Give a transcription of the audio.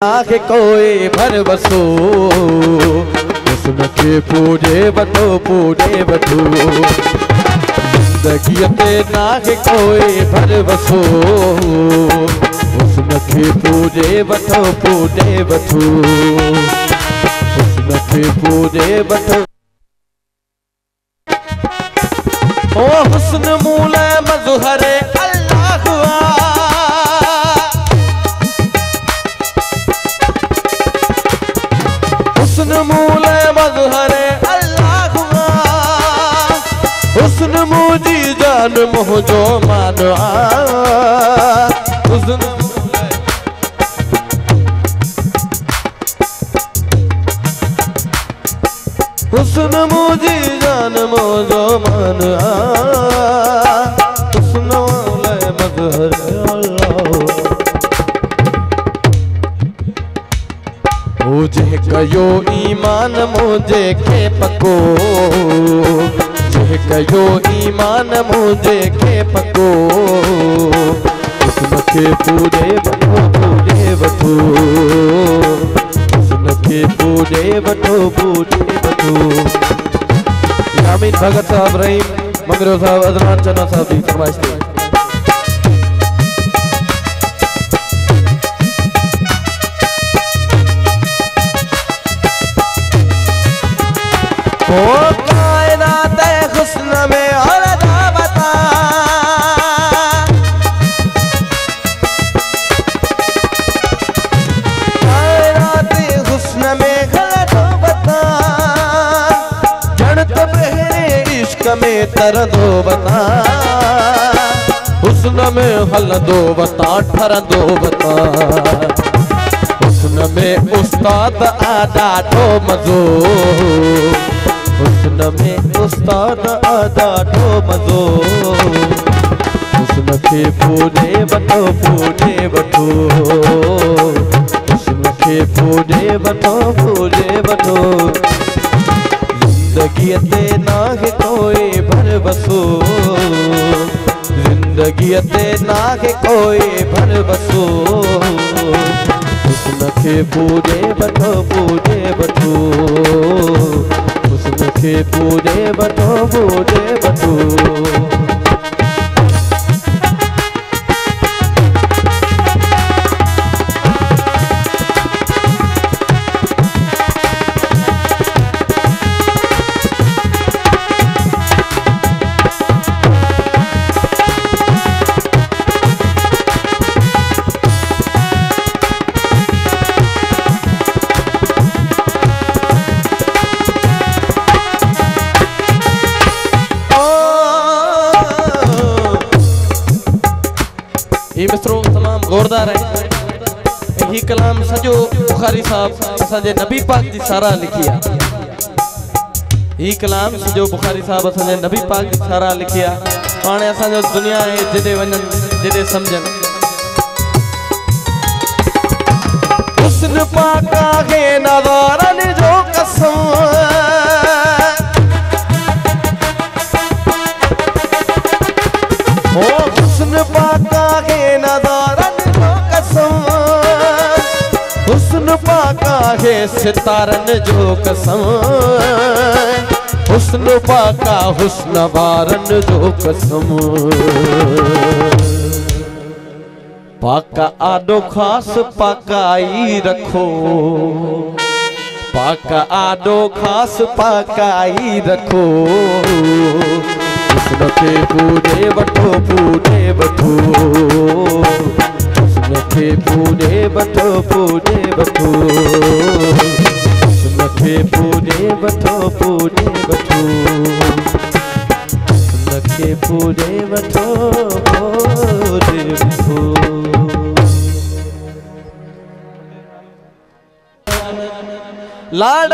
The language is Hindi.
आखे कोई भर बसो उसनखे पूजे बठो जिंदगी ते नाखे कोई भर बसो उसनखे पूजे बठो उसनखे पूजे बठो। ओ हुस्न मूल मज़हर हुस्न मूल मज़हर अल्लाह हुस्न मुझी जान मुझो मान हुस्न मुझी जान मुझो मान हुस्न मूल मज़हर मुझे कयो ईमान मुझे के पको मुझे कयो ईमान मुझे के पको उसनखे पूजे बठो उसनखे पूजे बठो यामीन भगत साहब रहीम मंगरो साहब अदनान चन्ना साहब की फरमाइश थी। ओ कायनात हुस्न में और दावता कायनात हुस्न में गलत बता जड़ तो बहरे इश्क में तर दो बता हुस्न में हल दो बता ठर दो बता हुस्न में उस्ताद आदा ठो मजो हुस्न में उस्ताद आदा ठो मजो हुस्नखे पूजे बठो हुस्नखे पूजे बठो जिंदगी ते नाहे कोई भर बसो जिंदगी ते नाहे कोई भर बसो हुस्नखे पूजे बठो उसनखे पूजे बठो ये मिसरो तमाम गौरदार है। ये कलाम सजो बुखारी साहब असांजे नबी पाक जी सारा लिखिया ये कलाम सजो बुखारी साहब असांजे नबी पाक जी सारा लिखिया पाणे असांजो दुनिया है जिदे वञन जिदे समझन हुस्न पाका के नज़ारन जो कसम ओ हुस्न पाका के नज़ारन जो कसम हुस्न पाका है सितारन जो कसम हुस्न पाका हुस्न वारन जो कसम पाका आडो खास पाकाई रखो पाका आडो खास पाकाई रखो उसनखे पूजे बठो उसनखे पूजे बठो उसनखे पूजे बठो उसनखे पूजे बठो लाड